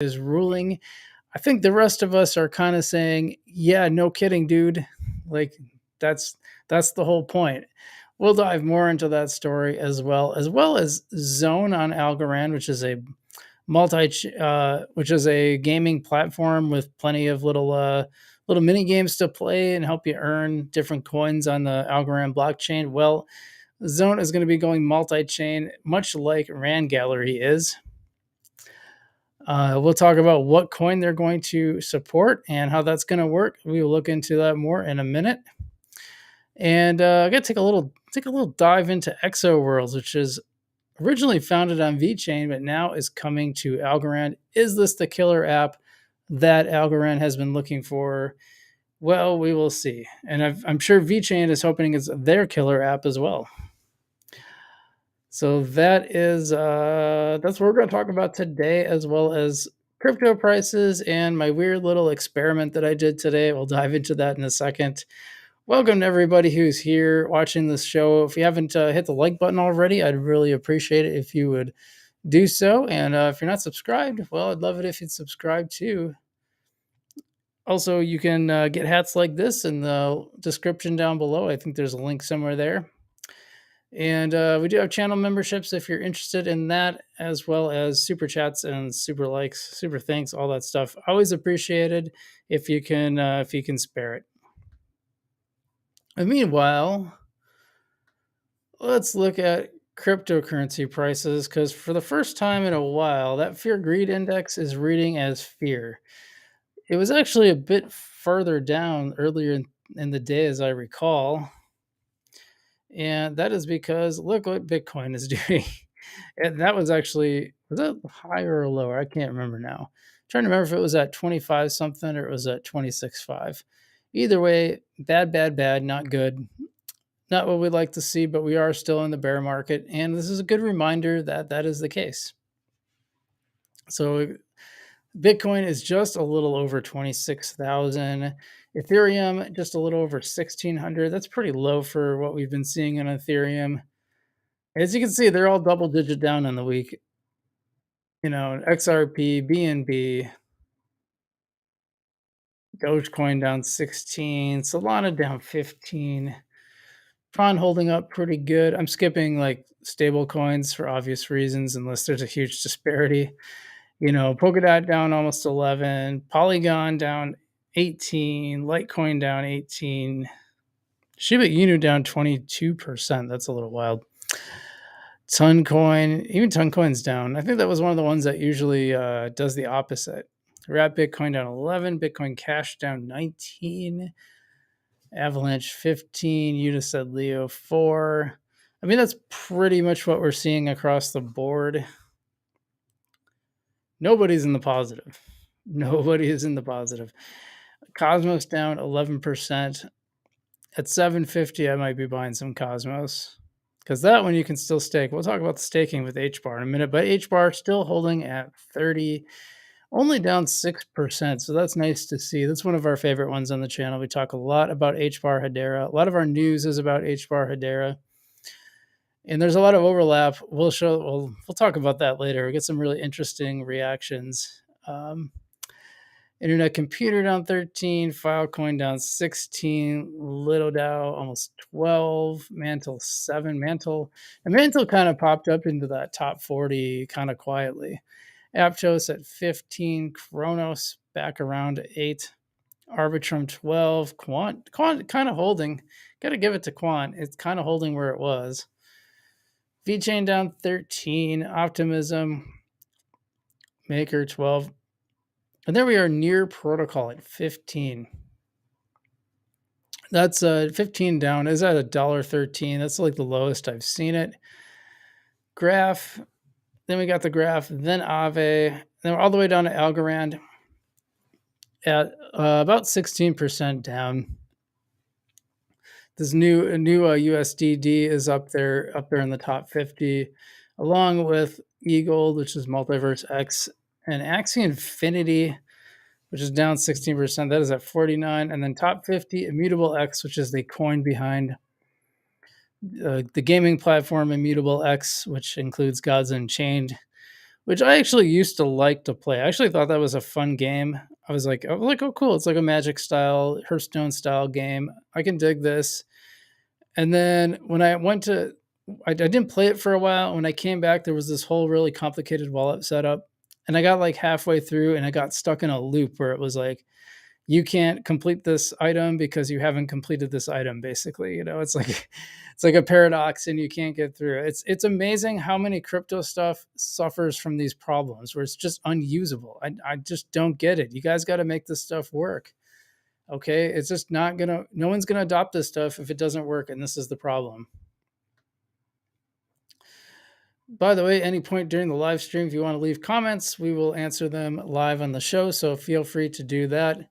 is ruling. I think the rest of us are kind of saying, "Yeah, no kidding, dude." Like that's that's the whole point. We'll dive more into that story as Zone on Algorand, which is a gaming platform with plenty of little mini games to play and help you earn different coins on the Algorand blockchain. Well, Zone is going to be going multi-chain, much like Rand Gallery is. We'll talk about what coin they're going to support and how that's going to work. We will look into that more in a minute. And I'm going to take a little dive into Exo Worlds, which is originally founded on VeChain, but now is coming to Algorand. Is this the killer app that Algorand has been looking for? Well, we will see. And I'm sure VeChain is hoping it's their killer app as well. So that's what we're going to talk about today, as well as crypto prices and my weird little experiment that I did today. We'll dive into that in a second. Welcome to everybody who's here watching this show. If you haven't hit the like button already, I'd really appreciate it if you would do so. And if you're not subscribed, well, I'd love it if you'd subscribe too. Also, you can get hats like this in the description down below. I think there's a link somewhere there. And we do have channel memberships if you're interested in that, as well as super chats and super likes, super thanks, all that stuff. Always appreciated if you can spare it. And meanwhile, let's look at cryptocurrency prices, because for the first time in a while, that fear greed index is reading as fear. It was actually a bit further down earlier in the day, as I recall. And that is because look what Bitcoin is doing. And that was that higher or lower? I can't remember now. I'm trying to remember if it was at 25 something or it was at 26.5. Either way, bad, not good. Not what we'd like to see, but we are still in the bear market. And this is a good reminder that that is the case. So Bitcoin is just a little over 26,000. Ethereum, just a little over 1,600. That's pretty low for what we've been seeing on Ethereum. As you can see, they're all double digit down on the week. XRP, BNB, Dogecoin down 16, Solana down 15. Tron holding up pretty good. I'm skipping like stable coins for obvious reasons, unless there's a huge disparity. Polkadot down almost 11, Polygon down 18, Litecoin down 18, Shiba Inu down 22%. That's a little wild. Toncoin's down. I think that was one of the ones that usually does the opposite. Wrap Bitcoin down 11, Bitcoin Cash down 19, Avalanche 15, Unisat Leo 4. I mean, that's pretty much what we're seeing across the board. Nobody's in the positive. Nobody is in the positive. Cosmos down 11%. At 750, I might be buying some Cosmos, because that one you can still stake. We'll talk about the staking with HBAR in a minute, but HBAR still holding at 30, only down 6%. So that's nice to see. That's one of our favorite ones on the channel. We talk a lot about HBAR Hedera. A lot of our news is about HBAR Hedera. And there's a lot of overlap. We'll talk about that later. We get some really interesting reactions. Internet Computer down 13, Filecoin down 16, Little DAO almost 12, Mantle 7. Mantle kind of popped up into that top 40 kind of quietly. Aptos at 15, Kronos back around 8, Arbitrum 12, Quant kind of holding. Got to give it to Quant. It's kind of holding where it was. VeChain down 13, Optimism, Maker 12. And there we are, Near Protocol at 15. That's 15 down. Is that $1.13? That's like the lowest I've seen it. Graph. Then we got the Graph. Then Aave. Then we're all the way down to Algorand at about 16% down. This new USDD is up there in the top 50, along with eGold, which is Multiverse X, and Axie Infinity, which is down 16%. That is at 49. And then top 50, Immutable X, which is the coin behind the gaming platform Immutable X, which includes Gods Unchained, which I actually used to like to play. I actually thought that was a fun game. I was like, oh, cool! It's like a Magic style, Hearthstone style game. I can dig this. And then when I went to, I didn't play it for a while. When I came back, there was this whole really complicated wallet setup, and I got like halfway through, and I got stuck in a loop where it was like, you can't complete this item because you haven't completed this item. Basically, it's like it's like a paradox, and you can't get through. It's amazing how many crypto stuff suffers from these problems where it's just unusable. I just don't get it. You guys got to make this stuff work. Okay, it's just not gonna. No one's gonna adopt this stuff if it doesn't work, and this is the problem. By the way, any point during the live stream, if you want to leave comments, we will answer them live on the show. So feel free to do that.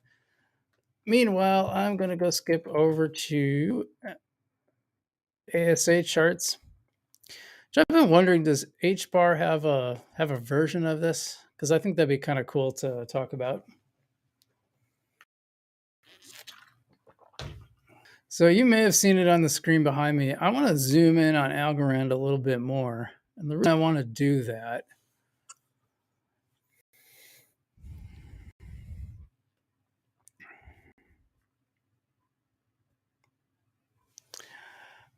Meanwhile, I'm going to go skip over to ASA charts. So I've been wondering, does HBAR have a version of this? Because I think that'd be kind of cool to talk about. So you may have seen it on the screen behind me. I want to zoom in on Algorand a little bit more. And the reason I want to do that,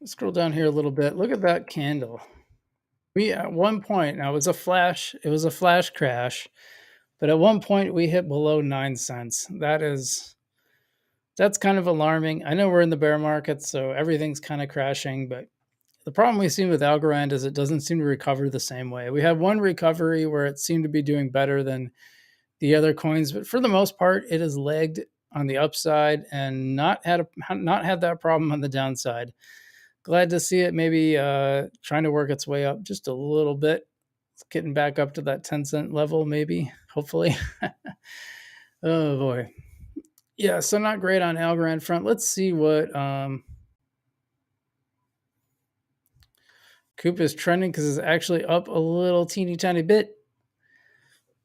scroll down here a little bit. Look at that candle. We at one point, now it was a flash crash, but at one point we hit below 9 cents. That's kind of alarming. I know we're in the bear market, so everything's kind of crashing, but the problem we've seen with Algorand is it doesn't seem to recover the same way. We have one recovery where it seemed to be doing better than the other coins, but for the most part, it has lagged on the upside and not had that problem on the downside. Glad to see it maybe trying to work its way up just a little bit. It's getting back up to that 10-cent level, maybe, hopefully. Oh boy. Yeah, so not great on Algorand front. Let's see what Coop is trending, because it's actually up a little teeny tiny bit.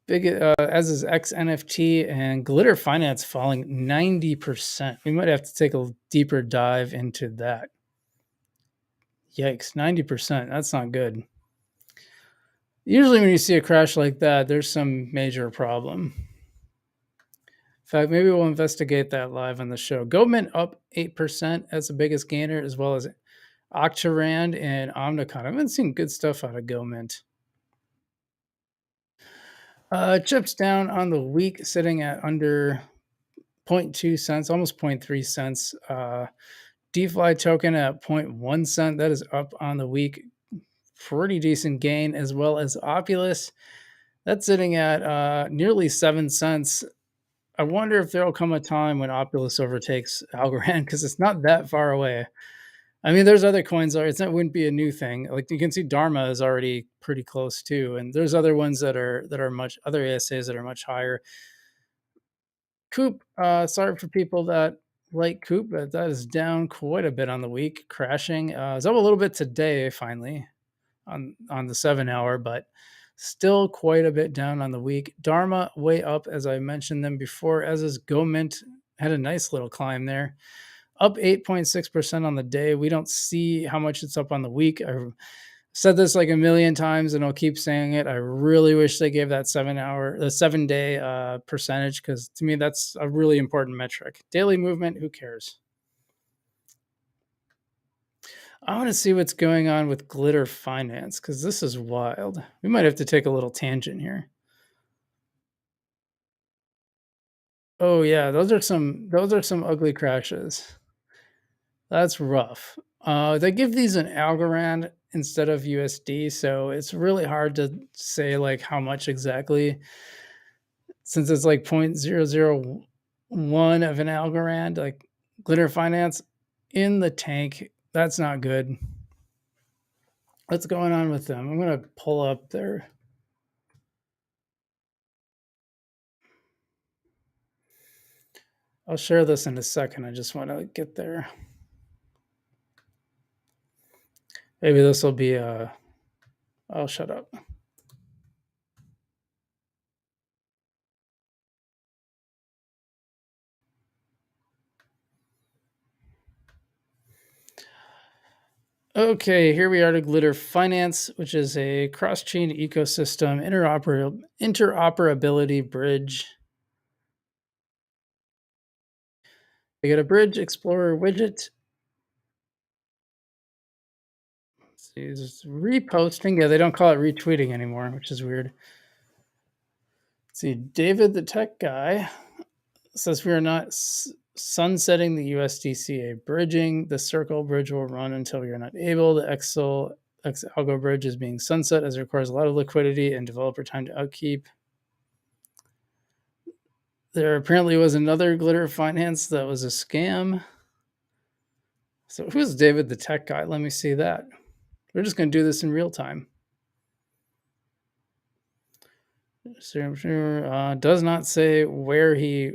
Big as is XNFT, and Glitter Finance falling 90%. We might have to take a deeper dive into that. Yikes, 90%. That's not good. Usually when you see a crash like that, there's some major problem. In fact, maybe we'll investigate that live on the show. GoMint up 8% as the biggest gainer, as well as Octarand and Omnicon. I've been seeing good stuff out of GoMint. Chips down on the week, sitting at under 0.2 cents, almost 0.3 cents. DeFi token at 0.1 cent. That is up on the week. Pretty decent gain, as well as Opulus. That's sitting at nearly 7 cents. I wonder if there'll come a time when Opulus overtakes Algorand, because it's not that far away. I mean, there's other coins. It wouldn't be a new thing. Like you can see, Dharma is already pretty close too, and there's other ones that are much other ASAs that are much higher. Coop, sorry for people that like Coop, but that is down quite a bit on the week, crashing. It's up a little bit today, finally, on the 7 hour, but still quite a bit down on the week. Dharma way up, as I mentioned them before, as is GoMint. Had a nice little climb there, up 8.6% on the day. We don't see how much it's up on the week. I've said this like a million times, and I'll keep saying it. I really wish they gave that 7 day percentage, because to me that's a really important metric. Daily movement, who cares? I want to see what's going on with Glitter Finance, because this is wild. We might have to take a little tangent here. Oh yeah, those are some ugly crashes. That's rough. They give these an Algorand instead of USD, so it's really hard to say like how much exactly, since it's like 0.001 of an Algorand. Like Glitter Finance in the tank. That's not good. What's going on with them? I'm gonna pull up their. I'll share this in a second. I just want to get there. Maybe this will be I'll shut up. Okay, here we are to Glitter Finance, which is a cross-chain ecosystem interoperability bridge. We got a Bridge Explorer widget. Let's see, it's reposting. Yeah, they don't call it retweeting anymore, which is weird. Let's see, David the tech guy says we are not sunsetting the USDCA bridging. The Circle bridge will run until we are not able. The Algo bridge is being sunset as it requires a lot of liquidity and developer time to upkeep. There apparently was another Glitter Finance that was a scam. So who's David the tech guy? Let me see that. We're just going to do this in real time. Does not say where he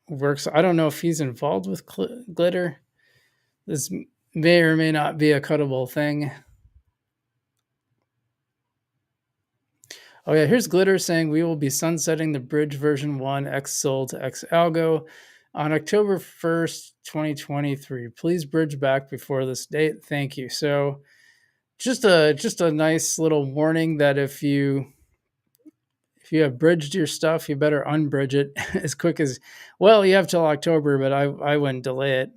works. I don't know if he's involved with Glitter. This may or may not be a cuttable thing. Oh yeah, here's Glitter saying we will be sunsetting the bridge version 1 XSOL to XAlgo on October 1st, 2023. Please bridge back before this date. Thank you. So just a nice little warning that if you have bridged your stuff, you better unbridge it as quick as well. You have till October, but I wouldn't delay it.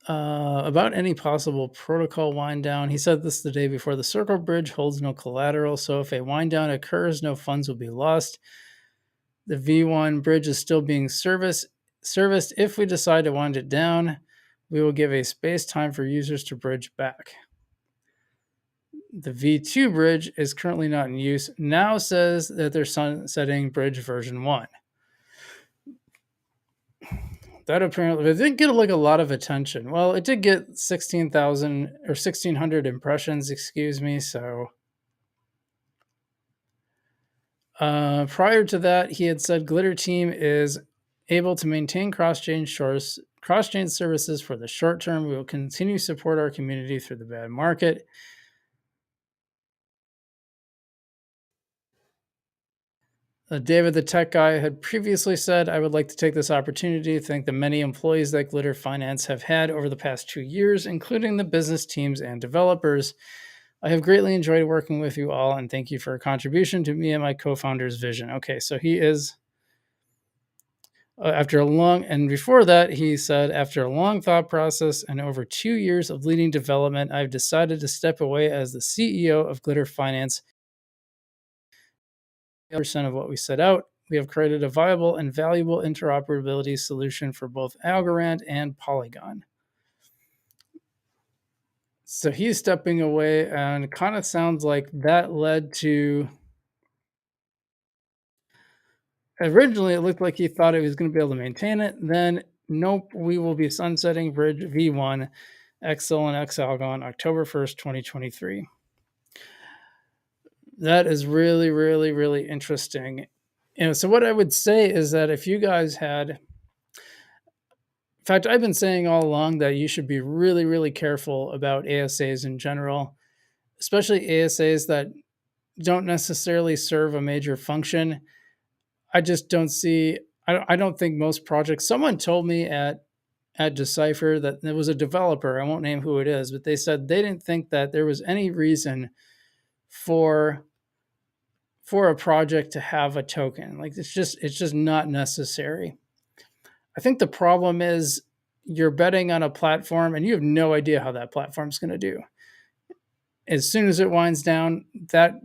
About any possible protocol wind down, he said this the day before. The Circle bridge holds no collateral, so if a wind down occurs, no funds will be lost. The V1 bridge is still being serviced. If we decide to wind it down, we will give a space time for users to bridge back. The V2 bridge is currently not in use. Now says that they're sunsetting bridge version 1. That apparently it didn't get like a lot of attention. Well, it did get 16,000 or 1,600 impressions, excuse me. So prior to that, he had said Glitter Team is able to maintain cross-chain services for the short term. We will continue to support our community through the bad market. David, the tech guy, had previously said, I would like to take this opportunity to thank the many employees that Glitter Finance have had over the past 2 years, including the business teams and developers. I have greatly enjoyed working with you all, and thank you for your contribution to me and my co-founder's vision. Okay, so he is, and before that, he said, after a long thought process and over 2 years of leading development, I've decided to step away as the CEO of Glitter Finance. Percent of what we set out. We have created a viable and valuable interoperability solution for both Algorand and Polygon. So he's stepping away, and it kind of sounds like that led to. Originally, it looked like he thought he was going to be able to maintain it. Then, nope, we will be sunsetting Bridge V1, XSOL, and XAlgo on October 1st, 2023. That is really, really, really interesting. So what I would say is that if you guys had, in fact, I've been saying all along that you should be really, really careful about ASAs in general, especially ASAs that don't necessarily serve a major function. I just don't see, I don't think most projects, someone told me at Decipher that there was a developer, I won't name who it is, but they said they didn't think that there was any reason for a project to have a token. Like it's just not necessary. I think the problem is you're betting on a platform and you have no idea how that platform's going to do. As soon as it winds down, that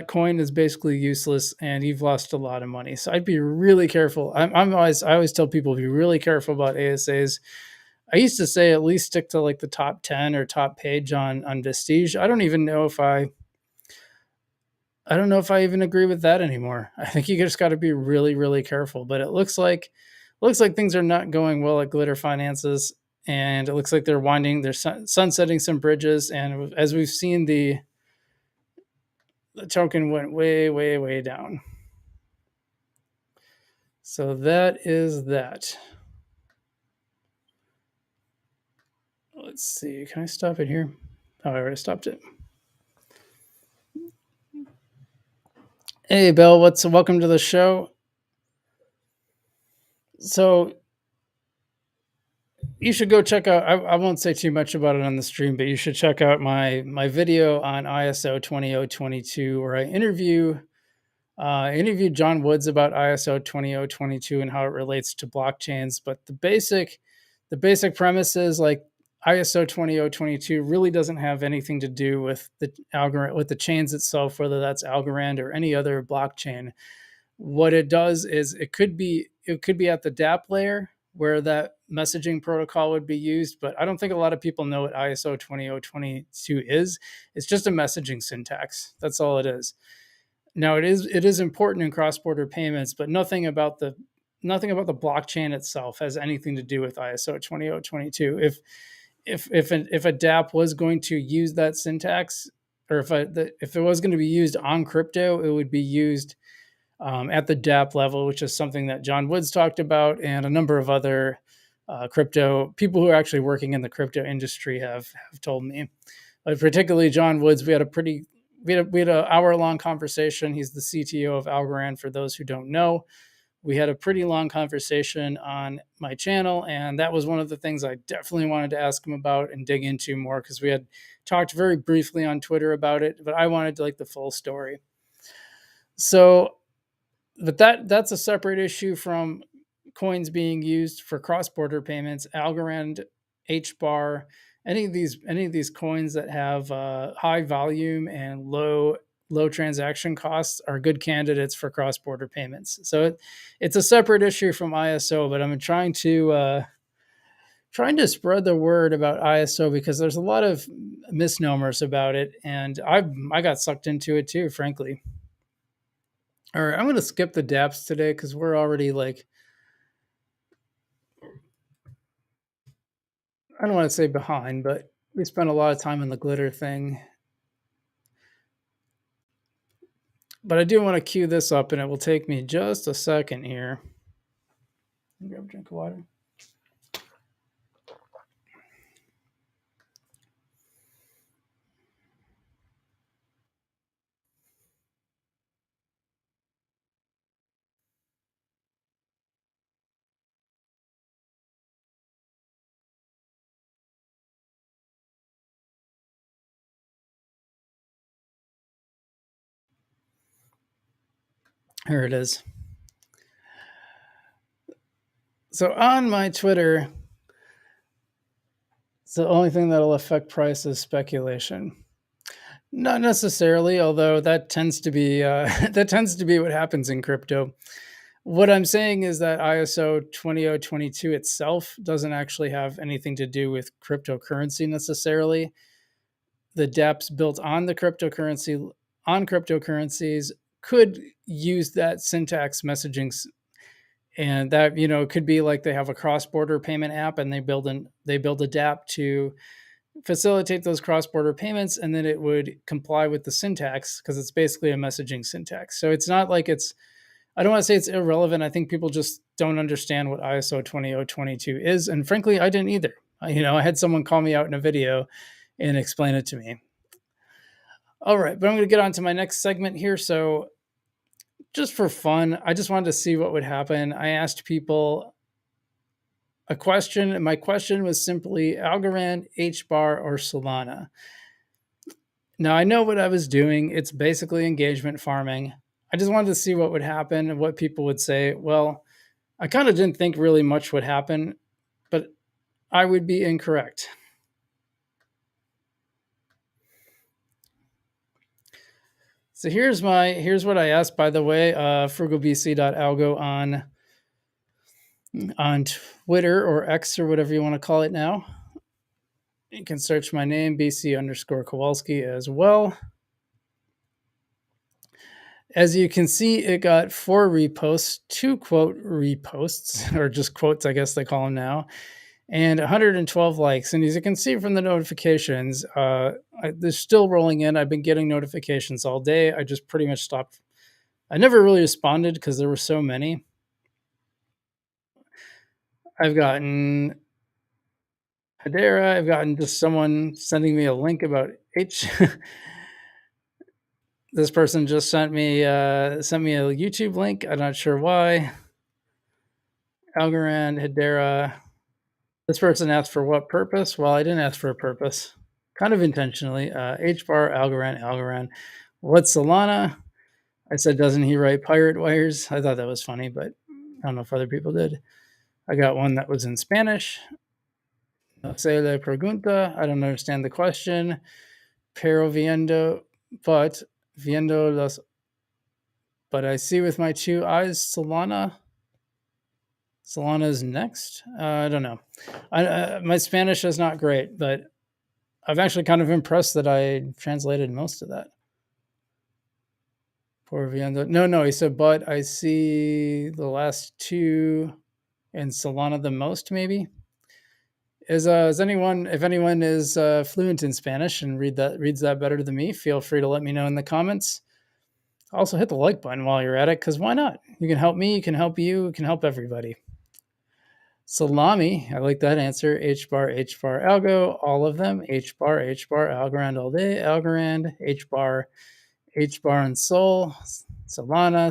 coin is basically useless and you've lost a lot of money. So I'd be really careful. I always tell people be really careful about ASAs. I used to say at least stick to like the top 10 or top page on Vestige. I don't know if I even agree with that anymore. I think you just got to be really, really careful. But it looks like things are not going well at Glitter Finances, and it looks like they're sunsetting some bridges. And as we've seen, the token went way, way, way down. So that is that. Let's see. Can I stop it here? Oh, I already stopped it. Hey, Bill. Welcome to the show. So you should go check out. I won't say too much about it on the stream, but you should check out my video on ISO 20022, where I interviewed John Woods about ISO 20022 and how it relates to blockchains. But the basic premise is like ISO 20022 really doesn't have anything to do with the Algorand, with the chains itself, whether that's Algorand or any other blockchain. What it does is it could be at the DApp layer where that messaging protocol would be used, but I don't think a lot of people know what ISO 20022 is. It's just a messaging syntax. That's all it is. Now it is important in cross-border payments, but nothing about the blockchain itself has anything to do with ISO 20022. If a DApp was going to use that syntax, or if it was going to be used on crypto, it would be used at the DApp level, which is something that John Woods talked about, and a number of other crypto people who are actually working in the crypto industry have told me. But particularly John Woods, we had an hour-long conversation. He's the CTO of Algorand, for those who don't know. We had a pretty long conversation on my channel, and that was one of the things I definitely wanted to ask him about and dig into more, because we had talked very briefly on Twitter about it, but I wanted like the full story. So, but that's a separate issue from coins being used for cross-border payments. Algorand, HBAR, any of these coins that have high volume and low transaction costs are good candidates for cross-border payments. So it's a separate issue from ISO, but I'm trying to spread the word about ISO because there's a lot of misnomers about it, and I got sucked into it too, frankly. All right, I'm going to skip the dApps today because we're already like, I don't want to say behind, but we spent a lot of time on the glitter thing. But I do want to queue this up, and it will take me just a second here. Grab a drink of water. Here it is. So on my Twitter, it's the only thing that'll affect price is speculation. Not necessarily, although that tends to be what happens in crypto. What I'm saying is that ISO 20022 itself doesn't actually have anything to do with cryptocurrency necessarily. The dApps built on cryptocurrencies could use that syntax messaging, and that could be like they have a cross-border payment app and they build a dApp to facilitate those cross-border payments, and then it would comply with the syntax because it's basically a messaging syntax. So it's not like I don't want to say it's irrelevant. I think people just don't understand what ISO 20022 is, and frankly, I didn't either. I had someone call me out in a video and explain it to me. All right, but I'm going to get on to my next segment here. So just for fun, I just wanted to see what would happen. I asked people a question, and my question was simply Algorand, HBAR, or Solana. Now, I know what I was doing. It's basically engagement farming. I just wanted to see what would happen and what people would say. Well, I kind of didn't think really much would happen, but I would be incorrect. So here's what I asked, by the way, FrugalBC.algo on Twitter or X or whatever you want to call it now. You can search my name, BC_Kowalski, as well. As you can see, it got 4 reposts, 2 quote reposts, or just quotes, I guess they call them now, and 112 likes. And as you can see from the notifications, they're still rolling in. I've been getting notifications all day. I just pretty much stopped. I never really responded because there were so many. I've gotten Hedera. I've gotten just someone sending me a link about This person just sent me a YouTube link. I'm not sure why. Algorand, Hedera. This person asked for what purpose? Well, I didn't ask for a purpose, kind of intentionally. HBAR, Algorand. What's Solana? I said, doesn't he write pirate wires? I thought that was funny, but I don't know if other people did. I got one that was in Spanish. No sé la pregunta. I don't understand the question. Pero viendo, but viendo los. But I see with my two eyes, Solana. Solana's next. I don't know. My Spanish is not great, but I'm actually kind of impressed that I translated most of that. Por viendo. No, he said, but I see the last two in Solana the most, maybe. Is anyone, if anyone is fluent in Spanish and reads that better than me, feel free to let me know in the comments. Also hit the like button while you're at it, because why not? You can help me, you can help you can help everybody. Salami, I like that answer. HBAR, Algo, all of them. HBAR, Algorand all day. Algorand, HBAR and Sol. Solana,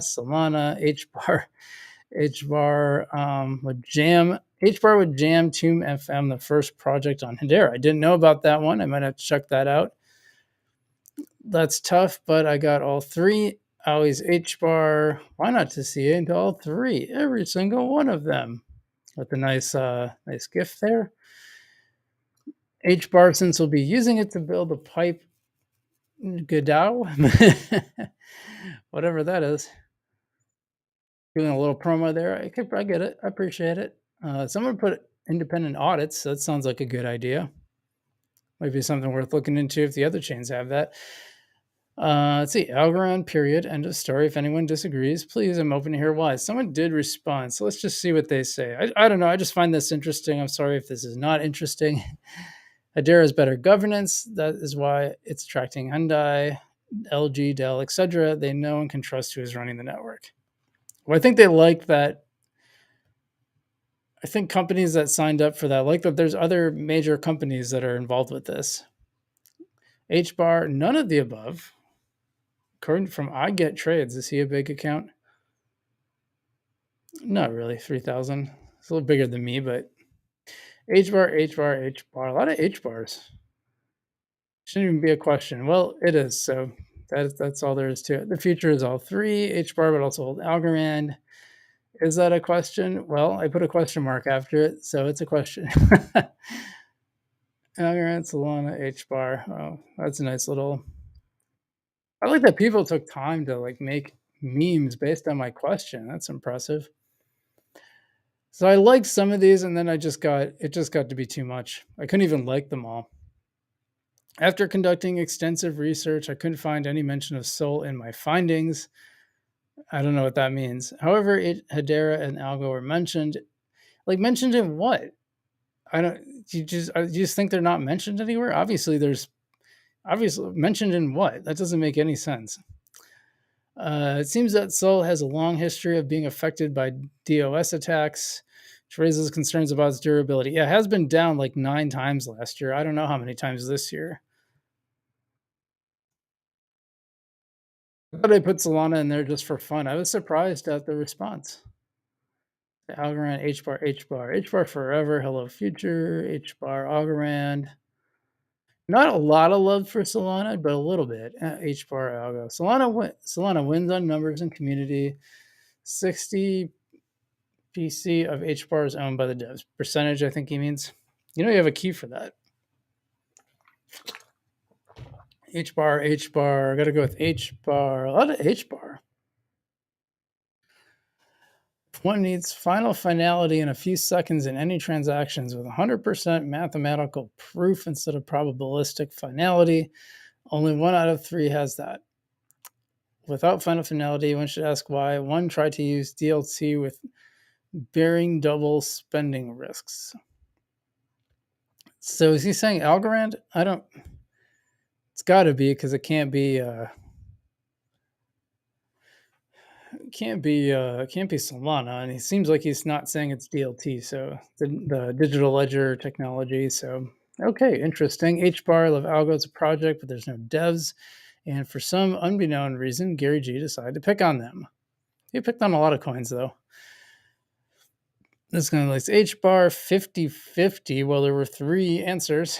HBAR with Jam. HBAR with Jam, Tomb FM, the first project on Hedera. I didn't know about that one. I might have to check that out. That's tough, but I got all three. Always HBAR. Why not to see into all three? Every single one of them. With a nice gift there. HBAR, since we'll be using it to build a pipe Godot, whatever that is. Doing a little promo there. I get it. I appreciate it. Someone put independent audits. So that sounds like a good idea. Might be something worth looking into if the other chains have that. Let's see. Algorand, period. End of story. If anyone disagrees, please, I'm open to hear why. Someone did respond. So let's just see what they say. I don't know. I just find this interesting. I'm sorry if this is not interesting. Hedera has better governance. That is why it's attracting Hyundai, LG, Dell, etc. They know and can trust who is running the network. Well, I think they like that. I think companies that signed up for that like that there's other major companies that are involved with this. HBAR, none of the above. According from I Get Trades, is he a big account? Not really, 3,000. It's a little bigger than me, but HBAR. A lot of HBARs. Shouldn't even be a question. Well, it is. So that's all there is to it. The future is all three, HBAR, but also Algorand. Is that a question? Well, I put a question mark after it, so it's a question. Algorand, Solana, HBAR. Oh, that's a nice little. I like that people took time to like make memes based on my question. That's impressive. So I liked some of these, and then it just got to be too much. I couldn't even like them all. After conducting extensive research, I couldn't find any mention of Sol in my findings. I don't know what that means. However, Hedera and Algo were mentioned. Like mentioned in what? I don't. You just think they're not mentioned anywhere? Obviously mentioned in what? That doesn't make any sense. It seems that Sol has a long history of being affected by DOS attacks, which raises concerns about its durability. Yeah, it has been down like 9 times last year. I don't know how many times this year. I thought I put Solana in there just for fun. I was surprised at the response. Algorand, HBAR forever, hello future, HBAR, Algorand. Not a lot of love for Solana, but a little bit. HBAR, Algo. Solana wins on numbers and community. 60 PC of HBAR is owned by the devs. Percentage, I think he means. You have a key for that. HBAR. I got to go with HBAR. A lot of HBAR. One needs final finality in a few seconds in any transactions with 100% mathematical proof instead of probabilistic finality. Only 1 out of 3 has that. Without final finality, one should ask why. One tried to use DLT with bearing double spending risks. So is he saying Algorand? I don't. It's got to be because it can't be. Can't be Solana, and it seems like he's not saying it's DLT, so the digital ledger technology. So okay, interesting. HBAR Love Algo is a project, but there's no devs, and for some unbeknown reason, Gary G decided to pick on them. He picked on a lot of coins though. This guy likes HBAR 50/50. Well, there were 3 answers.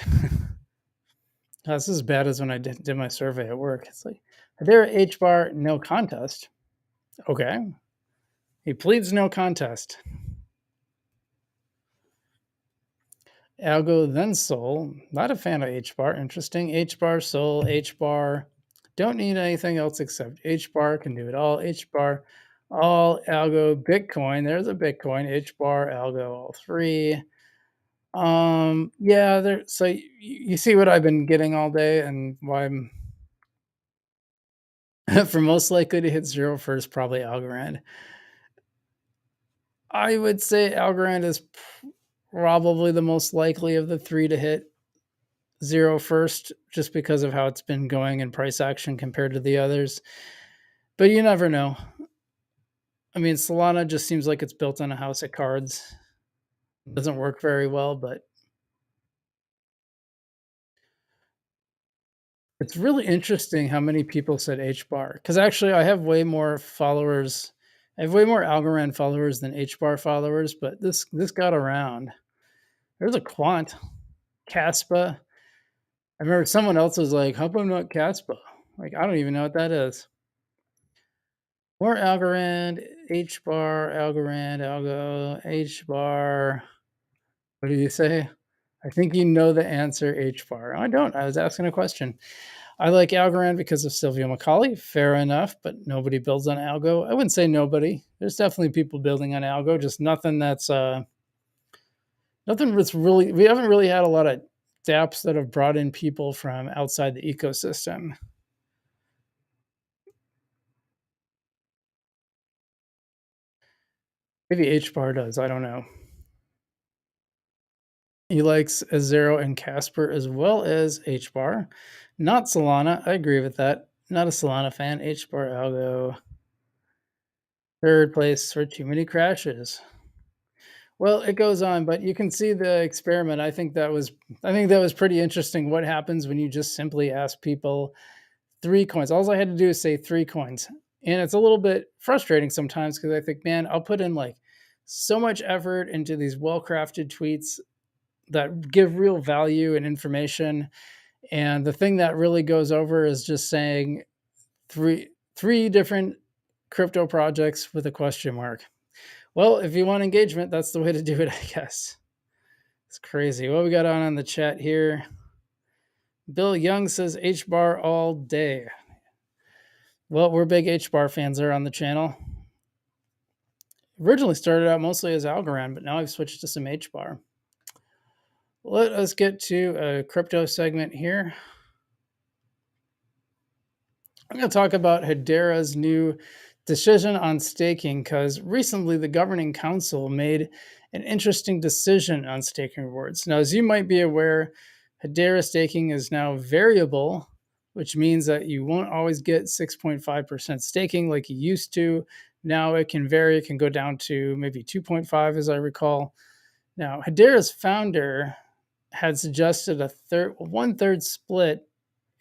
This is as bad as when I did my survey at work. It's like, Hedera HBAR, no contest. Okay. He pleads no contest. Algo, then Sol. Not a fan of HBAR. Interesting. HBAR, Sol, HBAR. Don't need anything else except HBAR. Can do it all. HBAR, all, Algo, Bitcoin. There's a Bitcoin. HBAR, Algo, all 3. Yeah, there. So you see what I've been getting all day, and why I'm for most likely to hit 0 first, probably Algorand. I would say Algorand is probably the most likely of the 3 to hit 0 first, just because of how it's been going in price action compared to the others. But you never know. I mean, Solana just seems like it's built on a house of cards. It doesn't work very well, but it's really interesting how many people said HBAR. Because actually, I have way more followers. I have way more Algorand followers than HBAR followers, but this got around. There's a quant, Caspa. I remember someone else was like, "How come not Caspa?" Like, I don't even know what that is. More Algorand, HBAR, Algorand, Algo, HBAR. What did you say? I think you know the answer, HBAR. I don't. I was asking a question. I like Algorand because of Sylvia Macaulay. Fair enough, but nobody builds on Algo. I wouldn't say nobody. There's definitely people building on Algo, just nothing that's nothing that's really. We haven't really had a lot of dApps that have brought in people from outside the ecosystem. Maybe HBAR does. I don't know. He likes Azero and Casper as well as HBAR. Not Solana. I agree with that. Not a Solana fan. HBAR Algo. Third place for too many crashes. Well, it goes on, but you can see the experiment. I think that was pretty interesting. What happens when you just simply ask people 3 coins? All I had to do is say 3 coins. And it's a little bit frustrating sometimes because I think, man, I'll put in like so much effort into these well-crafted tweets that give real value and information. And the thing that really goes over is just saying three different crypto projects with a question mark. Well, if you want engagement, that's the way to do it, I guess. It's crazy. What we got on the chat here? Bill Young says HBAR all day. Well, we're big HBAR fans there on the channel. Originally started out mostly as Algorand, but now I've switched to some HBAR. Let us get to a crypto segment here. I'm going to talk about Hedera's new decision on staking because recently the governing council made an interesting decision on staking rewards. Now, as you might be aware, Hedera staking is now variable, which means that you won't always get 6.5% staking like you used to. Now it can vary, it can go down to maybe 2.5, as I recall. Now, Hedera's founder had suggested a 1/3 split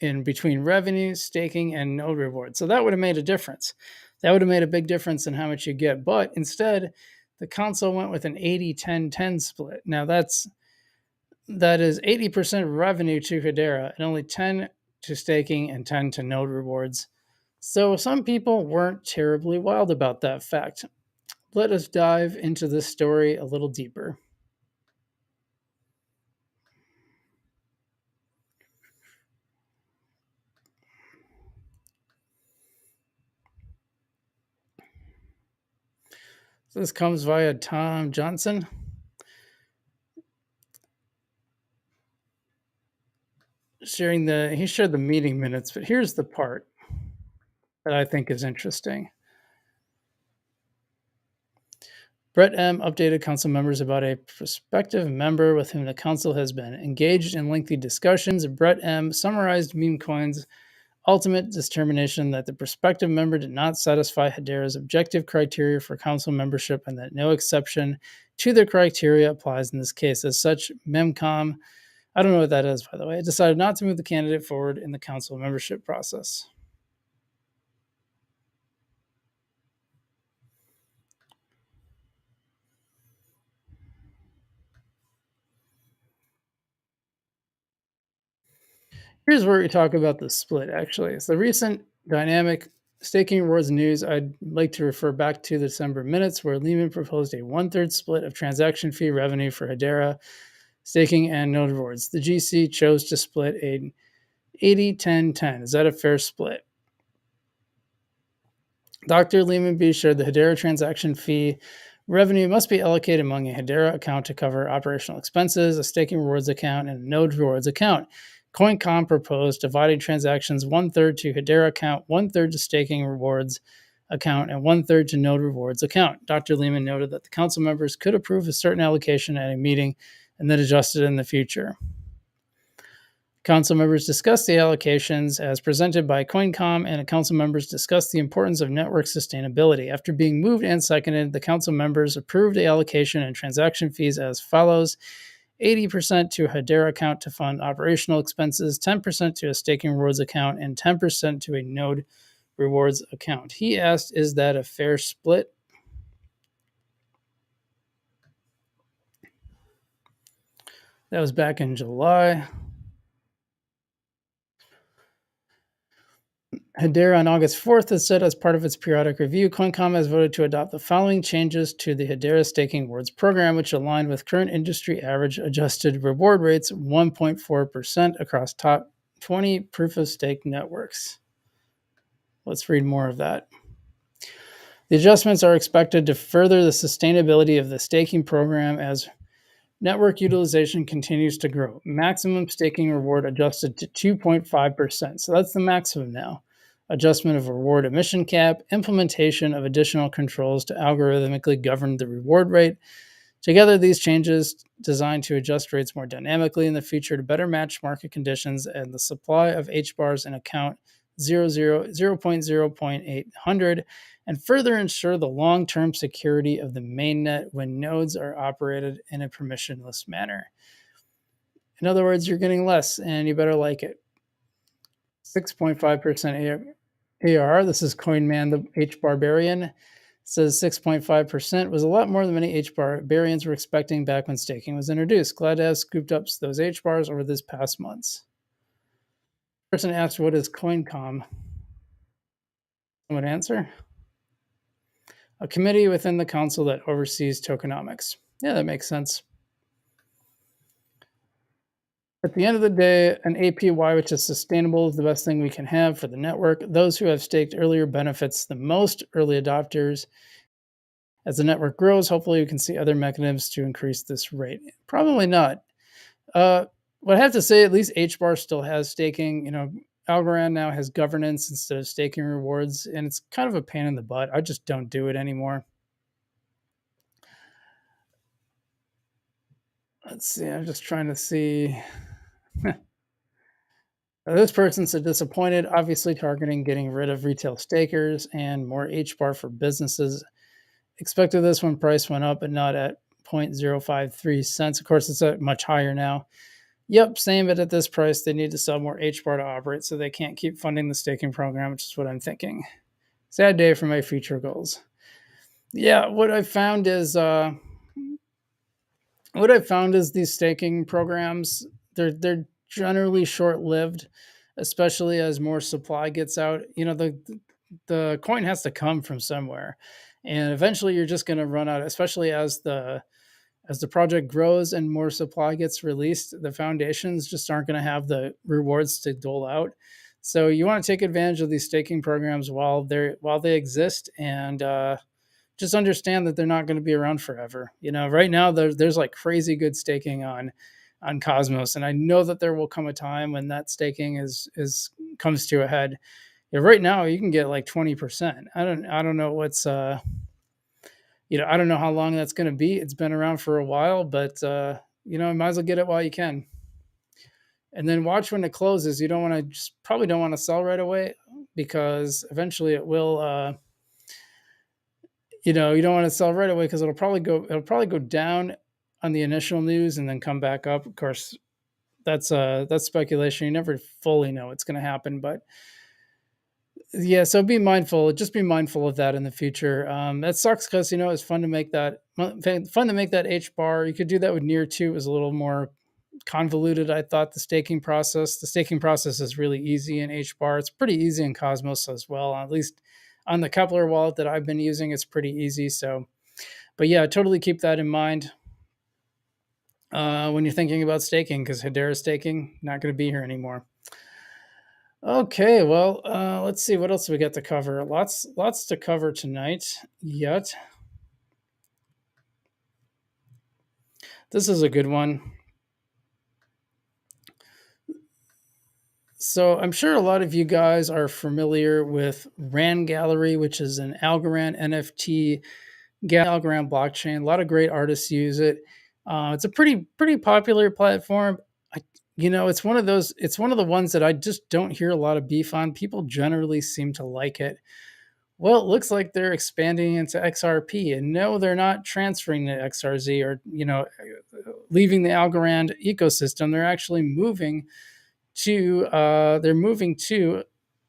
in between revenue, staking, and node reward. So that would have made a difference. That would have made a big difference in how much you get. But instead, the console went with an 80-10-10 split. Now that is 80% revenue to Hedera and only 10 to staking and 10 to node rewards. So some people weren't terribly wild about that fact. Let us dive into this story a little deeper. So this comes via Tom Johnson. He shared the meeting minutes, but here's the part that I think is interesting. Brett M. updated council members about a prospective member with whom the council has been engaged in lengthy discussions. Brett M. summarized MemeCoin's ultimate determination that the prospective member did not satisfy Hedera's objective criteria for council membership and that no exception to the criteria applies in this case. As such, MEMCOM, I don't know what that is, by the way, decided not to move the candidate forward in the council membership process. Here's where we talk about the split, actually. It's the recent dynamic staking rewards news. I'd like to refer back to the December minutes where Lehman proposed a one-third split of transaction fee revenue for Hedera staking and node rewards. The GC chose to split a 80-10-10. Is that a fair split? Dr. Lehman B shared the Hedera transaction fee revenue must be allocated among a Hedera account to cover operational expenses, a staking rewards account, and a node rewards account. CoinCom proposed dividing transactions one-third to Hedera account, one-third to staking rewards account, and one-third to node rewards account. Dr. Lehman noted that the council members could approve a certain allocation at a meeting and then adjust it in the future. Council members discussed the allocations as presented by CoinCom, and council members discussed the importance of network sustainability. After being moved and seconded, the council members approved the allocation and transaction fees as follows: 80% to a Hedera account to fund operational expenses, 10% to a staking rewards account, and 10% to a node rewards account. He asked, is that a fair split? That was back in July. Hedera on August 4th has said as part of its periodic review, CoinCom has voted to adopt the following changes to the Hedera staking rewards program, which aligned with current industry average adjusted reward rates 1.4% across top 20 proof of stake networks. Let's read more of that. The adjustments are expected to further the sustainability of the staking program as network utilization continues to grow. Maximum staking reward adjusted to 2.5%. So that's the maximum now. Adjustment of reward emission cap, implementation of additional controls to algorithmically govern the reward rate. Together, these changes designed to adjust rates more dynamically in the future to better match market conditions and the supply of HBARs in account 0.0.800 and further ensure the long-term security of the mainnet when nodes are operated in a permissionless manner. In other words, you're getting less and you better like it. 6.5% ARR. This is CoinMan, the H Barbarian. Says 6.5% was a lot more than many H Barbarians were expecting back when staking was introduced. Glad to have scooped up those H bars over this past months. Person asked, what is CoinCom? Someone answer? A committee within the council that oversees tokenomics. Yeah, that makes sense. At the end of the day, an APY which is sustainable is the best thing we can have for the network. Those who have staked earlier benefits the most, early adopters. As the network grows, hopefully we can see other mechanisms to increase this rate. Probably not. But I have to say, at least HBAR still has staking. You know, Algorand now has governance instead of staking rewards, and it's kind of a pain in the butt. I just don't do it anymore. Let's see. I'm just trying to see. This person said disappointed, obviously targeting getting rid of retail stakers and more HBAR for businesses. Expected this when price went up, but not at 0.053 cents. Of course, it's at much higher now. Yep, same, but at this price, they need to sell more HBAR to operate, so they can't keep funding the staking program, which is what I'm thinking. Sad day for my future goals. Yeah, what I found is these staking programs, they're generally short-lived, especially as more supply gets out. You know, the coin has to come from somewhere, and eventually you're just going to run out, especially as the project grows and more supply gets released. The foundations just aren't going to have the rewards to dole out. So you want to take advantage of these staking programs while they exist, and just understand that they're not going to be around forever. You know, right now there's like crazy good staking on Cosmos, and I know that there will come a time when that staking comes to a head. Yeah, right now you can get like 20%. I don't know what's I don't know how long that's going to be. It's been around for a while, but might as well get it while you can. And then watch when it closes. You probably don't want to sell right away, because eventually it will. You don't want to sell right away because it'll probably go down on the initial news and then come back up. Of course, that's speculation. You never fully know what's going to happen, but yeah. So be mindful. Just be mindful of that in the future. That sucks because it's fun to make that HBAR. You could do that with Near 2. It was a little more convoluted I thought the staking process. The staking process is really easy in HBAR. It's pretty easy in Cosmos as well. At least on the Kepler wallet that I've been using, it's pretty easy. So, but yeah, totally keep that in mind when you're thinking about staking, because Hedera staking not going to be here anymore. Okay, well, let's see what else we got to cover. Lots to cover tonight. Yet, this is a good one. So I'm sure a lot of you guys are familiar with Rand Gallery, which is an Algorand NFT Algorand blockchain. A lot of great artists use it. It's a pretty popular platform. I, it's one of those. It's one of the ones that I just don't hear a lot of beef on. People generally seem to like it. Well, it looks like they're expanding into XRP, and no, they're not transferring to XRZ or leaving the Algorand ecosystem. They're actually moving to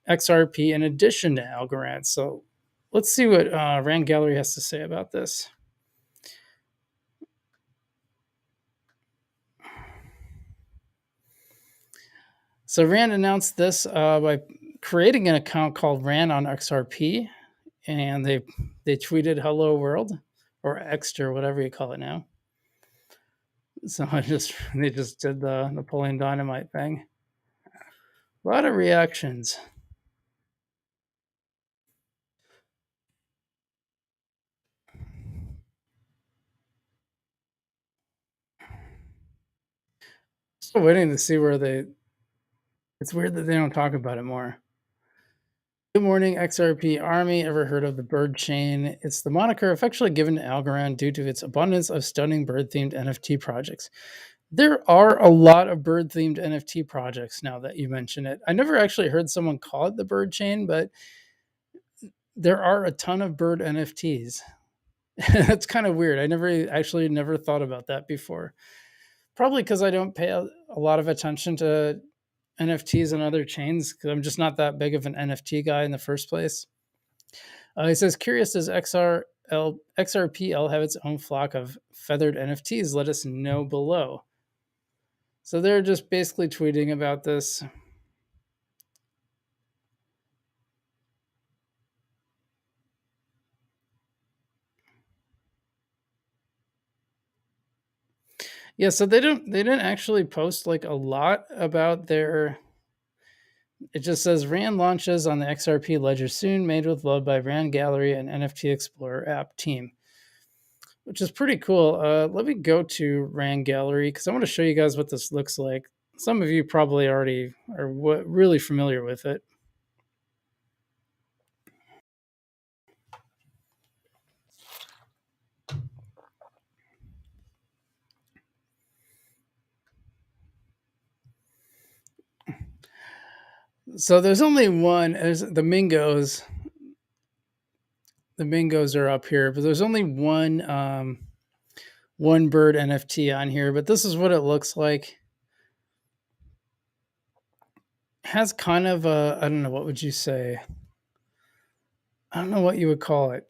XRP in addition to Algorand. So let's see what Rand Gallery has to say about this. So Rand announced this by creating an account called Rand on XRP, and they tweeted "Hello World" or X or whatever you call it now. So they just did the Napoleon Dynamite thing. A lot of reactions. Still waiting to see where they. It's weird that they don't talk about it more. Good morning, XRP Army. Ever heard of the bird chain? It's the moniker affectionately given to Algorand due to its abundance of stunning bird themed NFT projects. There are a lot of bird themed NFT projects now that you mention it. I never actually heard someone call it the bird chain, but there are a ton of bird NFTs. That's kind of weird. I never thought about that before. Probably because I don't pay a lot of attention to NFTs and other chains because I'm just not that big of an NFT guy in the first place. He says, curious, does XRPL have its own flock of feathered NFTs? Let us know below. So they're just basically tweeting about this. Yeah, so they didn't actually post like a lot about their. It just says Rand launches on the XRP ledger soon, made with love by Rand Gallery and NFT Explorer app team, which is pretty cool. Let me go to Rand Gallery because I want to show you guys what this looks like. Some of you probably already are really familiar with it. So there's only one. There's the Mingos. The Mingos are up here, but there's only one bird NFT on here. But this is what it looks like. It has kind of a, I don't know, what would you say? I don't know what you would call it.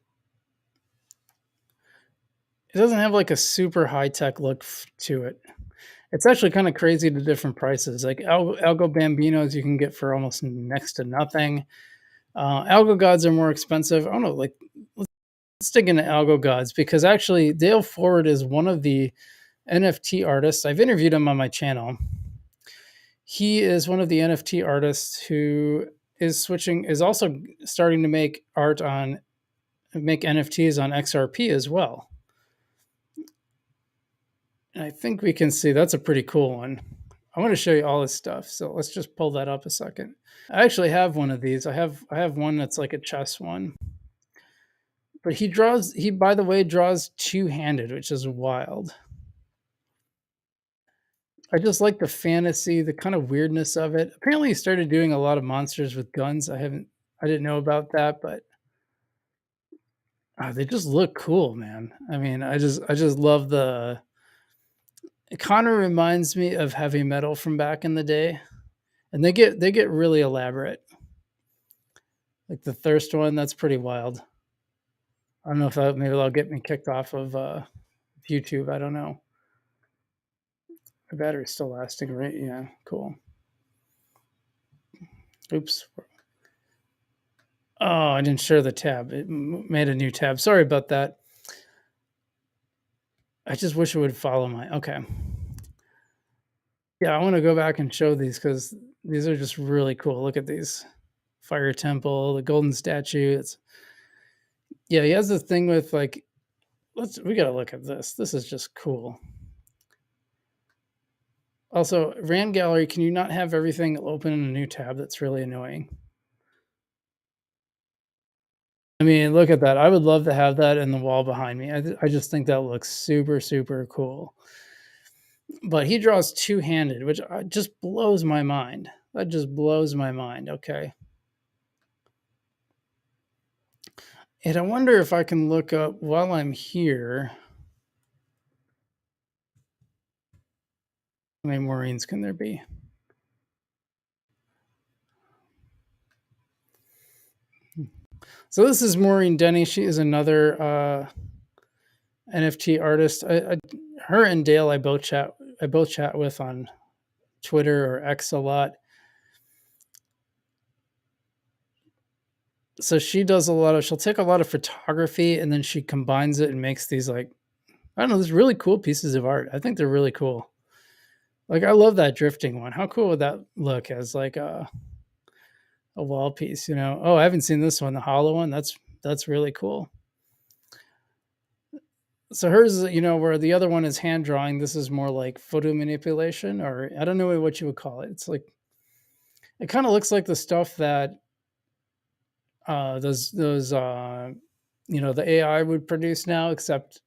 It doesn't have like a super high tech look to it. It's actually kind of crazy the different prices. Like Algo Bambinos you can get for almost next to nothing. Algo Gods are more expensive. I don't know, like let's dig into Algo Gods because actually Dale Ford is one of the NFT artists. I've interviewed him on my channel. He is one of the NFT artists who is also starting to make NFTs on XRP as well. And I think we can see that's a pretty cool one. I want to show you all his stuff. So let's just pull that up a second. I actually have one of these. I have one that's like a chess one. But he by the way draws two-handed, which is wild. I just like the fantasy, the kind of weirdness of it. Apparently he started doing a lot of monsters with guns. I didn't know about that, but they just look cool, man. I mean, I just love the. It kind of reminds me of heavy metal from back in the day, and they get really elaborate. Like the thirst one, that's pretty wild. I don't know if maybe that'll get me kicked off of YouTube. I don't know. The battery's still lasting, right? Yeah, cool. Oops. Oh, I didn't share the tab. It made a new tab. Sorry about that. I just wish it would follow my. Okay. Yeah, I want to go back and show these because these are just really cool. Look at these. Fire Temple, the golden statue. Yeah, he has this thing with like, we gotta look at this. This is just cool. Also, RAM Gallery, can you not have everything open in a new tab? That's really annoying. I mean, look at that. I would love to have that in the wall behind me. I just think that looks super, super cool. But he draws two-handed, which just blows my mind. That just blows my mind. Okay. And I wonder if I can look up while I'm here. How many Maureen's can there be? So this is Maureen Denny. She is another NFT artist. Her and Dale, I both chat with on Twitter or X a lot. So she does she'll take a lot of photography and then she combines it and makes these like, I don't know, these really cool pieces of art. I think they're really cool. Like I love that drifting one. How cool would that look as like a wall piece, you know? Oh, I haven't seen this one, the hollow one. That's really cool. So hers, you know, where the other one is hand drawing, this is more like photo manipulation, or I don't know what you would call it. It's like, it kind of looks like the stuff that those you know, the AI would produce now, except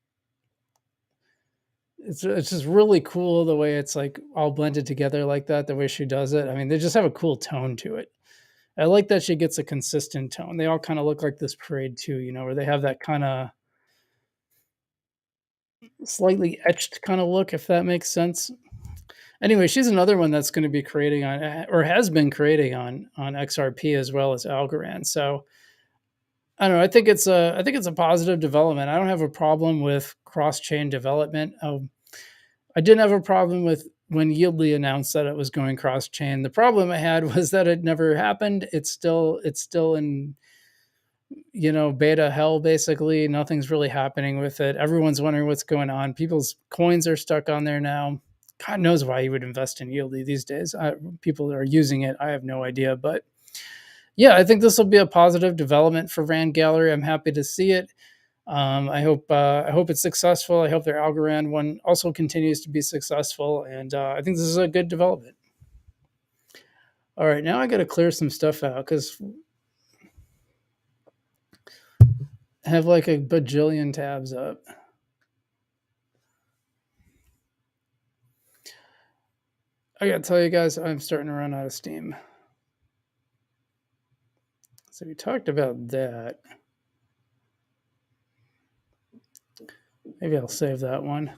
it's just really cool the way it's like all blended together like that, the way she does it. I mean, they just have a cool tone to it. I like that she gets a consistent tone. They all kind of look like this parade too, you know, where they have that kind of slightly etched kind of look, if that makes sense. Anyway, she's another one that's going to be creating on, or has been creating on XRP as well as Algorand. So I don't know. I think it's a positive development. I don't have a problem with cross chain development. I didn't have a problem with when Yieldly announced that it was going cross chain. The problem I had was that it never happened. It's still in, you know, beta hell. Basically, nothing's really happening with it. Everyone's wondering what's going on. People's coins are stuck on there now. God knows why you would invest in Yieldly these days. People are using it. I have no idea, but yeah, I think this will be a positive development for Rand Gallery. I'm happy to see it. I hope it's successful. I hope their Algorand one also continues to be successful, and I think this is a good development. All right, now I got to clear some stuff out because I have like a bajillion tabs up. I got to tell you guys, I'm starting to run out of steam. So we talked about that. Maybe I'll save that one.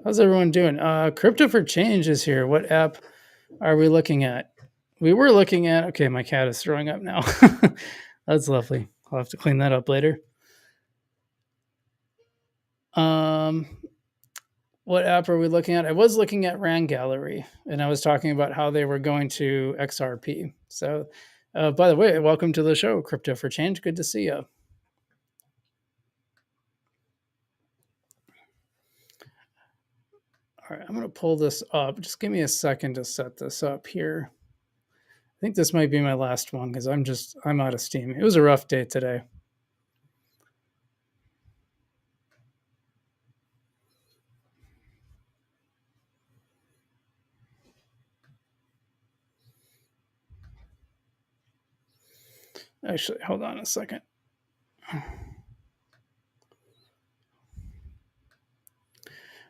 How's everyone doing? Crypto for Change is here. What app are we looking at? We were looking at, okay, my cat is throwing up now. That's lovely. I'll have to clean that up later. What app are we looking at? I was looking at Rand Gallery, and I was talking about how they were going to XRP. So, by the way, welcome to the show, Crypto for Change. Good to see you. All right, I'm going to pull this up. Just give me a second to set this up here. I think this might be my last one because I'm out of steam. It was a rough day today. Actually, hold on a second.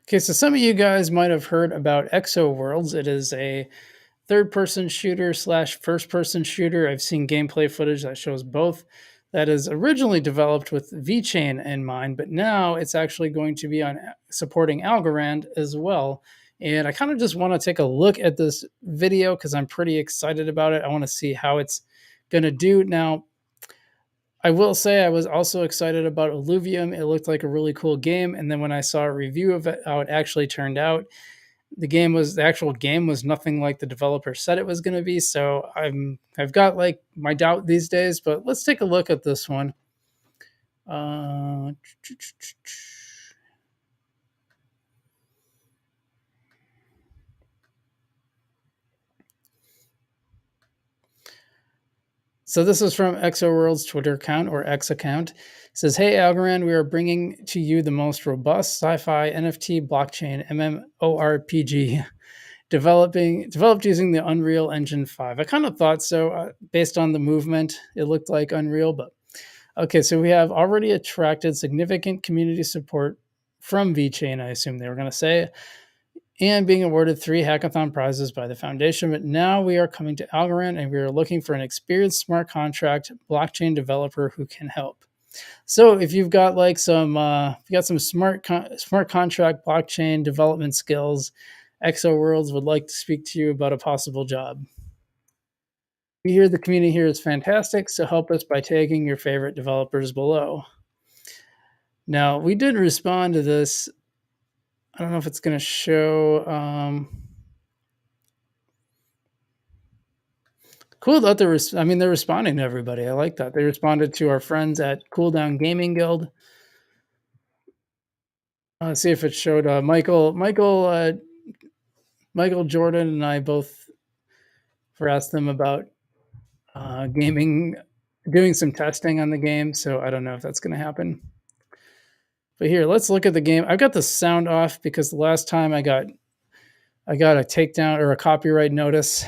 Okay, so some of you guys might have heard about Exo Worlds. It is a third-person shooter slash first-person shooter. I've seen gameplay footage that shows both. That is originally developed with VeChain in mind, but now it's actually going to be on supporting Algorand as well. And I kind of just want to take a look at this video because I'm pretty excited about it. I want to see how it's going to do. Now, I will say I was also excited about Illuvium. It looked like a really cool game, and then when I saw a review of it, how it actually turned out, the actual game was nothing like the developer said it was going to be. So I've got like my doubt these days. But let's take a look at this one. Uh, So this is from ExoWorld's Twitter account or X account. It says, "Hey Algorand, we are bringing to you the most robust sci-fi NFT blockchain MMORPG developed using the Unreal Engine 5." I kind of thought so, based on the movement. It looked like Unreal, but okay. So we have already attracted significant community support from VChain. I assume they were going to say, and being awarded 3 hackathon prizes by the foundation. But now we are coming to Algorand and we are looking for an experienced smart contract blockchain developer who can help. So if you've got like some, if you got some smart contract blockchain development skills, Exo Worlds would like to speak to you about a possible job. We hear the community here is fantastic, so help us by tagging your favorite developers below. Now, we did respond to this. I don't know if it's going to show. Cool that they're responding to everybody. I like that. They responded to our friends at Cooldown Gaming Guild. Let's see if it showed Michael Jordan and I both asked them about gaming, doing some testing on the game. So I don't know if that's going to happen. But here, let's look at the game. I've got the sound off because the last time I got a takedown or a copyright notice.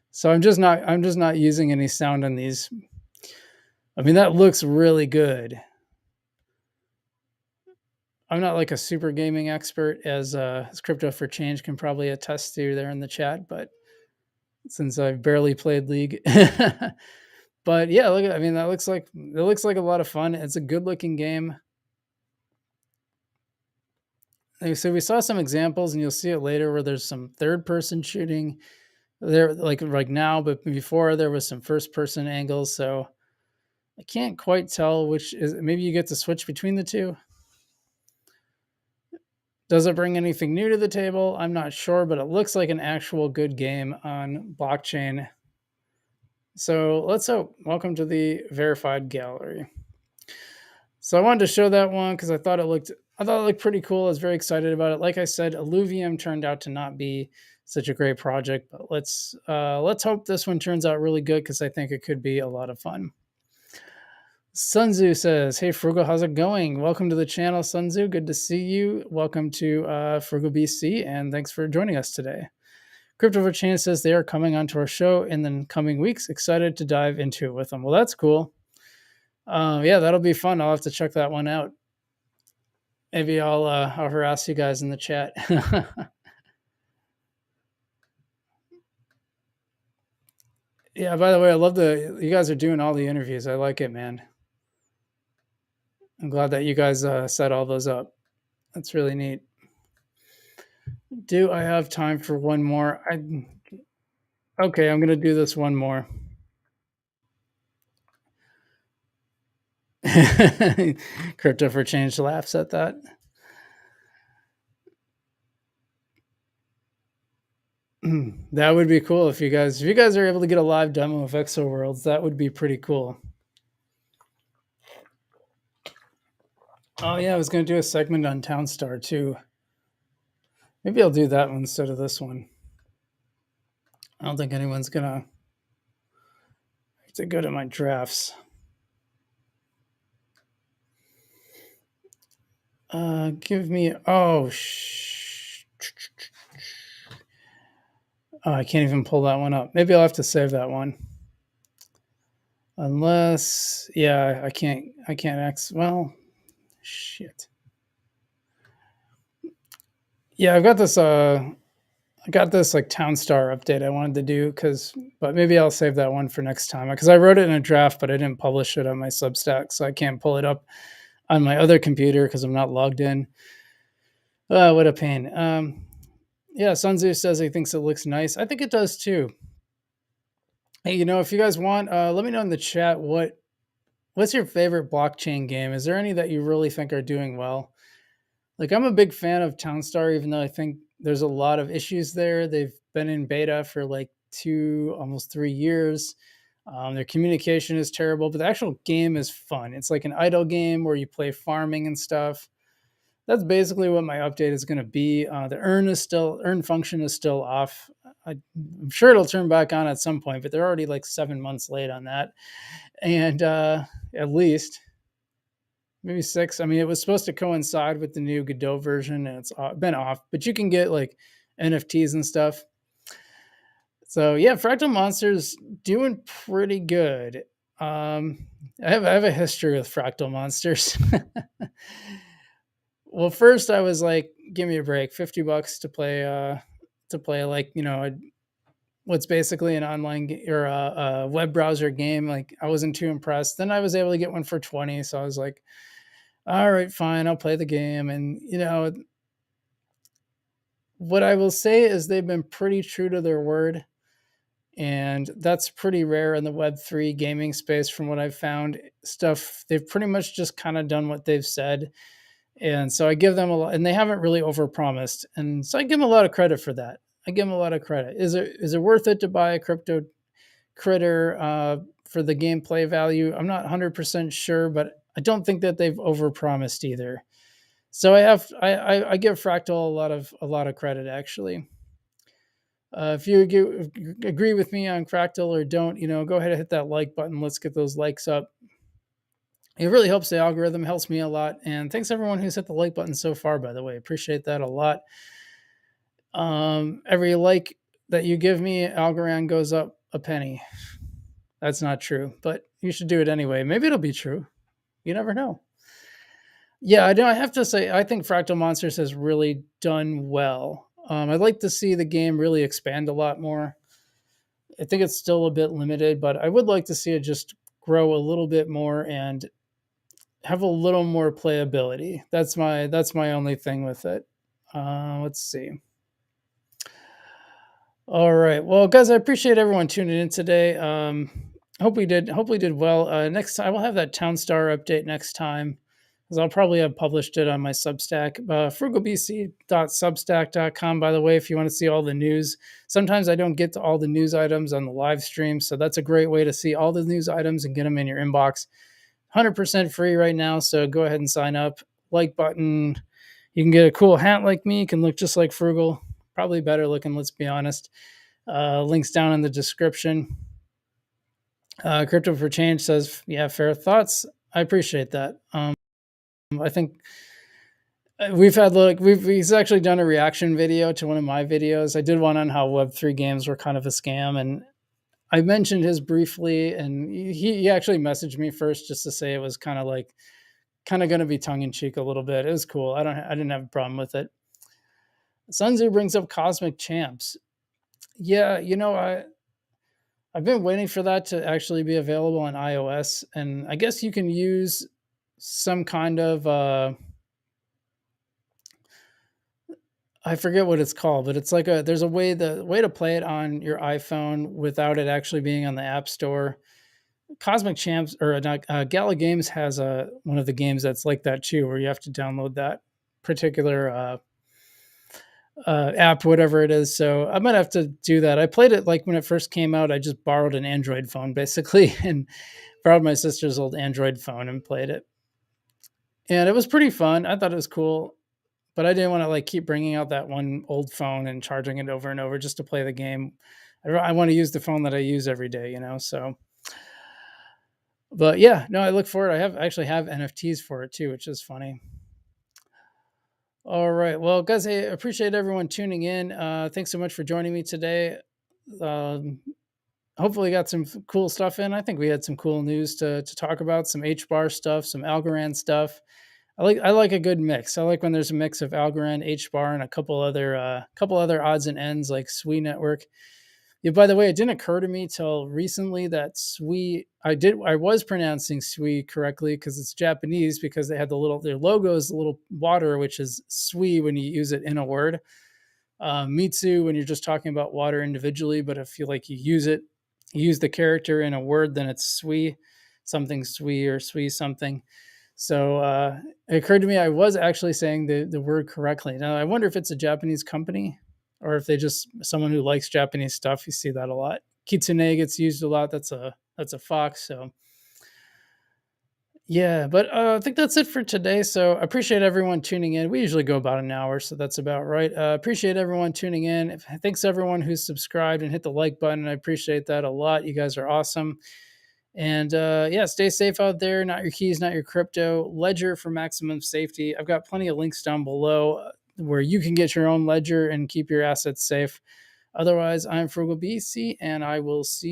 So I'm just not using any sound on these. I mean, that looks really good. I'm not like a super gaming expert, as Crypto for Change can probably attest to there in the chat, but since I've barely played League. But yeah, look, I mean, it looks like a lot of fun. It's a good looking game. So we saw some examples, and you'll see it later, where there's some third person shooting there, like now, but before there was some first person angles. So I can't quite tell which is. Maybe you get to switch between the two. Does it bring anything new to the table? I'm not sure, but it looks like an actual good game on blockchain. So let's hope. Welcome to the verified gallery. So I wanted to show that one because I thought it looked pretty cool. I was very excited about it. Like I said, Illuvium turned out to not be such a great project, but let's hope this one turns out really good because I think it could be a lot of fun. Sunzu says, "Hey Frugal, how's it going? Welcome to the channel, Sunzu. Good to see you. Welcome to FrugalBC, and thanks for joining us today." Crypto for Change says they are coming onto our show in the coming weeks. Excited to dive into it with them. Well, that's cool. Yeah, that'll be fun. I'll have to check that one out. Maybe I'll harass you guys in the chat. Yeah, by the way, I love you guys are doing all the interviews. I like it, man. I'm glad that you guys set all those up. That's really neat. Do I have time for one more? Okay, I'm going to do this one more. Crypto for Change laughs at that. That would be cool if you guys are able to get a live demo of Exo Worlds. That would be pretty cool. Oh yeah, I was going to do a segment on Townstar too. Maybe I'll do that one instead of this one. I don't think anyone's gonna. I have to go to my drafts. Give me. Oh, I can't even pull that one up. Maybe I'll have to save that one. Unless, yeah, I can't. Well, shit. Yeah, I've got this. I got this like Townstar update I wanted to do but maybe I'll save that one for next time because I wrote it in a draft, but I didn't publish it on my Substack, so I can't pull it up on my other computer because I'm not logged in. What a pain. Yeah, Sunzu says he thinks it looks nice. I think it does too. Hey, if you guys want, let me know in the chat what what's your favorite blockchain game? Is there any that you really think are doing well? Like, I'm a big fan of Townstar, even though I think there's a lot of issues there. They've been in beta for like 2, almost 3 years. Their communication is terrible, but the actual game is fun. It's like an idle game where you play farming and stuff. That's basically what my update is going to be. The earn function is still off. I'm sure it'll turn back on at some point, but they're already like 7 months late on that, and at least maybe 6. I mean, it was supposed to coincide with the new Godot version, and it's been off. But you can get like NFTs and stuff. So yeah, Fractal Monsters doing pretty good. I have a history with Fractal Monsters. Well, first I was like, give me a break, $50 to play like, what's basically an online or a web browser game. Like, I wasn't too impressed. Then I was able to get one for 20, so I was like, all right, fine, I'll play the game. And what I will say is they've been pretty true to their word, and that's pretty rare in the Web3 gaming space. From what I've found, stuff they've pretty much just kind of done what they've said. And so I give them a lot, and they haven't really overpromised. And so I give them a lot of credit for that. I give them a lot of credit. Is it worth it to buy a crypto critter for the gameplay value? I'm not 100% sure, but I don't think that they've overpromised either. So I give Fractal a lot of credit, actually. If you agree with me on Fractal or don't, go ahead and hit that like button. Let's get those likes up. It really helps the algorithm, helps me a lot. And thanks everyone who's hit the like button so far, by the way. Appreciate that a lot. Every like that you give me, Algorand goes up a penny. That's not true, but you should do it anyway. Maybe it'll be true. You never know. Yeah, I have to say, I think Fractal Monsters has really done well. I'd like to see the game really expand a lot more. I think it's still a bit limited, but I would like to see it just grow a little bit more and have a little more playability. That's my only thing with it. Let's see. All right, well, guys, I appreciate everyone tuning in today. Hopefully did well. Next time we'll have that Townstar update next time, because I'll probably have published it on my Substack, FrugalBC.substack.com. By the way, if you want to see all the news, sometimes I don't get to all the news items on the live stream, so that's a great way to see all the news items and get them in your inbox. 100% free right now, so go ahead and sign up. Like button. You can get a cool hat like me. You can look just like Frugal. Probably better looking, let's be honest. Links down in the description. Crypto for Change says, yeah, fair thoughts. I appreciate that. I think we've actually done a reaction video to one of my videos. I did one on how Web3 games were kind of a scam, and I mentioned his briefly, and he actually messaged me first just to say it was kind of going to be tongue in cheek a little bit. It was cool. I didn't have a problem with it. Sun Tzu brings up Cosmic Champs. Yeah, I've been waiting for that to actually be available on iOS, and I guess you can use some kind of I forget what it's called, but it's like there's a way to play it on your iPhone without it actually being on the App Store. Cosmic Champs or Gala Games has one of the games that's like that too, where you have to download that particular app, whatever it is. So I might have to do that. I played it like when it first came out. I just borrowed an Android phone basically and borrowed my sister's old Android phone and played it. And it was pretty fun. I thought it was cool, but I didn't want to like keep bringing out that one old phone and charging it over and over just to play the game. I want to use the phone that I use every day, so. But yeah, no, I look forward. I actually have NFTs for it too, which is funny. All right. Well, guys, I appreciate everyone tuning in. Thanks so much for joining me today. Hopefully got some cool stuff in. I think we had some cool news to talk about, some HBAR stuff, some Algorand stuff. I like a good mix. I like when there's a mix of Algorand, HBAR, and a couple other odds and ends like SWE network. Yeah, by the way, it didn't occur to me till recently that SWE, I was pronouncing SWE correctly because it's Japanese, because they had their logo is a little water, which is SWE when you use it in a word. Mitsu when you're just talking about water individually, but if you use the character in a word, then it's SWE. something Sui or Sui something. So it occurred to me I was actually saying the word correctly. Now I wonder if it's a Japanese company or if they just someone who likes Japanese stuff. You see that a lot. Kitsune gets used a lot. That's a fox. So yeah, but I think that's it for today. So I appreciate everyone tuning in. We usually go about an hour, so that's about right. Appreciate everyone tuning in. Thanks everyone who's subscribed and hit the like button. I appreciate that a lot. You guys are awesome. And yeah, stay safe out there. Not your keys, not your crypto. Ledger for maximum safety. I've got plenty of links down below where you can get your own ledger and keep your assets safe. Otherwise, I'm FrugalBC, and I will see